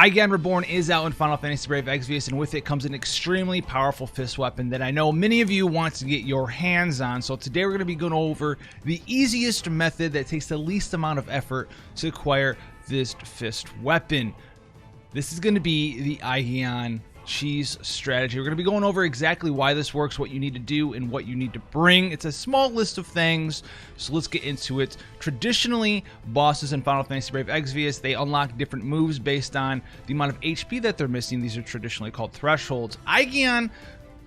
Aigaion Reborn is out in Final Fantasy Brave Exvius, and with it comes an extremely powerful fist weapon that I know many of you want to get your hands on. So today we're going to be going over the easiest method that takes the least amount of effort to acquire this fist weapon. This is going to be the Aigaion cheese strategy. We're going to be going over exactly why this works, what you need to do, and what you need to bring. It's a small list of things, so let's get into it. Traditionally, bosses in Final Fantasy Brave Exvius, they unlock different moves based on the amount of HP that they're missing. These are traditionally called thresholds. Aigaion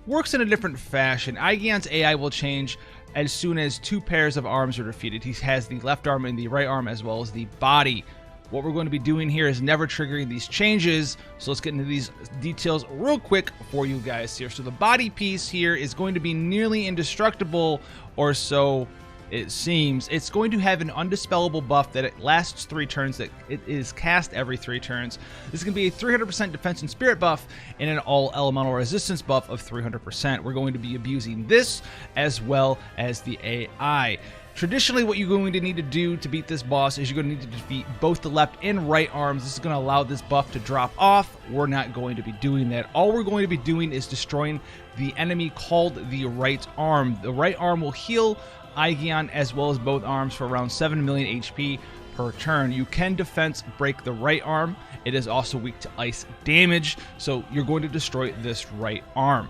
works in a different fashion. Aigaion's AI will change as soon as two pairs of arms are defeated. He has the left arm and the right arm, as well as the body. What we're going to be doing here is never triggering these changes, so let's get into these details real quick for you guys here. So the body piece here is going to be nearly indestructible, or so it seems. It's going to have an undispellable buff that it lasts 3 turns, that it is cast every 3 turns. This is going to be a 300% defense and spirit buff and an all elemental resistance buff of 300%. We're going to be abusing this as well as the AI. Traditionally, what you're going to need to do to beat this boss is you're going to need to defeat both the left and right arms. This is going to allow this buff to drop off. We're not going to be doing that. All we're going to be doing is destroying the enemy called the right arm. The right arm will heal Aigaion as well as both arms for around 7 million HP per turn. You can defense break the right arm. It is also weak to ice damage, so you're going to destroy this right arm.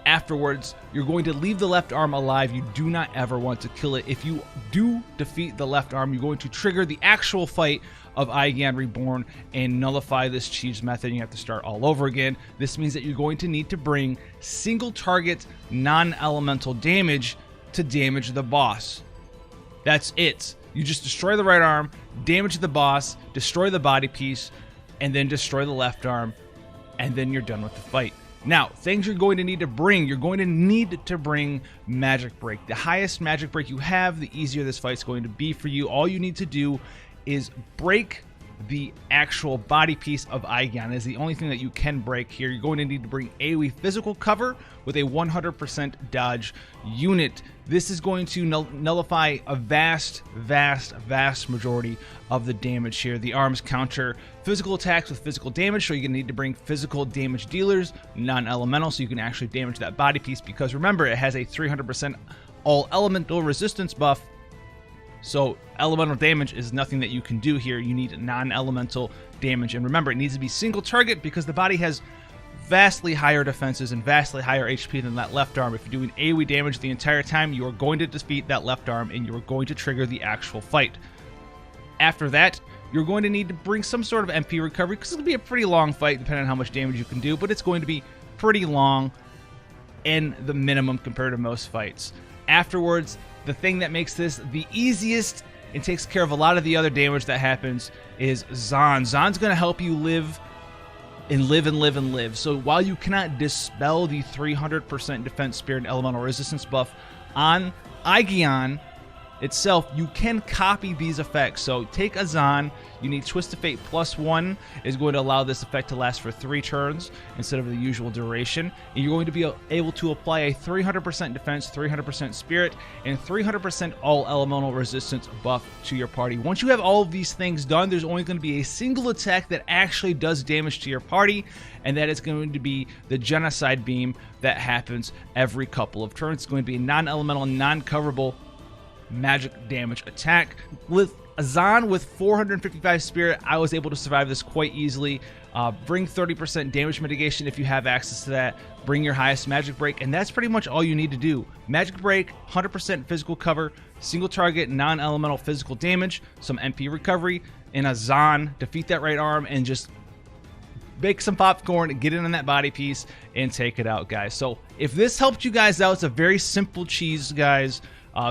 Afterwards, you're going to leave the left arm alive. You do not ever want to kill it. If you do defeat the left arm, you're going to trigger the actual fight of Aigaion Reborn and nullify this cheese method. You have to start all over again. This means that you're going to need to bring single target non-elemental damage to damage the boss. That's it. You just destroy the right arm, damage the boss, destroy the body piece, and then destroy the left arm, and then you're done with the fight. Now, things you're going to need to bring. You're going to need to bring Magic Break. The highest Magic Break you have, the easier this fight's going to be for you. All you need to do is break the actual body piece of Aigaion. Is the only thing that you can break here. You're going to need to bring AoE physical cover with a 100% dodge unit. This is going to nullify a vast majority of the damage here. The arms counter physical attacks with physical damage, so you're going to need to bring physical damage dealers, non-elemental, so you can actually damage that body piece, because remember, it has a 300% all elemental resistance buff. So elemental damage is nothing that you can do here. You need non-elemental damage. And remember, it needs to be single target because the body has vastly higher defenses and vastly higher HP than that left arm. If you're doing AoE damage the entire time, you are going to defeat that left arm and you are going to trigger the actual fight. After that, you're going to need to bring some sort of MP recovery, because it'll be a pretty long fight depending on how much damage you can do, but it's going to be pretty long in the minimum compared to most fights. Afterwards, the thing that makes this the easiest and takes care of a lot of the other damage that happens is Zon. Zon's going to help you live and live and live and live. So while you cannot dispel the 300% defense, spirit, and elemental resistance buff on Aigaion itself, you can copy these effects. So take a Zon, you need Twist of Fate +1 is going to allow this effect to last for 3 turns instead of the usual duration. And you're going to be able to apply a 300% defense, 300% spirit, and 300% all elemental resistance buff to your party. Once you have all of these things done, there's only going to be a single attack that actually does damage to your party, and that is going to be the Genocide Beam that happens every couple of turns. It's going to be a non-elemental, non-coverable magic damage attack. With a Zon with 455 spirit, I was able to survive this quite easily. Bring 30% damage mitigation if you have access to that. Bring your highest magic break, and that's pretty much all you need to do. Magic break, 100% physical cover, single target non-elemental physical damage, some MP recovery, and a Zon. Defeat that right arm and just bake some popcorn, get in on that body piece, and take it out, guys. So if this helped you guys out, it's a very simple cheese, guys.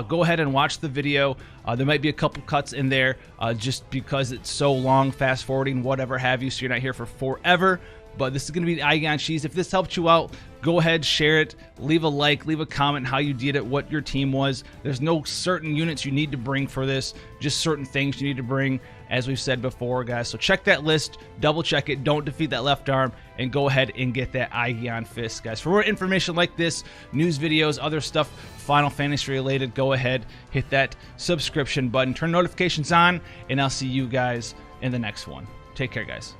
Go ahead and watch the video. There might be a couple cuts in there just because it's so long, fast forwarding, whatever have you, so you're not here for forever. But this is going to be the Aigaion cheese. If this helped you out, go ahead, share it, leave a like, leave a comment how you did it, what your team was. There's no certain units you need to bring for this, just certain things you need to bring, as we've said before, guys. So check that list, double check it, don't defeat that left arm, and go ahead and get that Aigaion fist, guys. For more information like this, news videos, other stuff Final Fantasy related, go ahead, hit that subscription button, turn notifications on, and I'll see you guys in the next one. Take care, guys.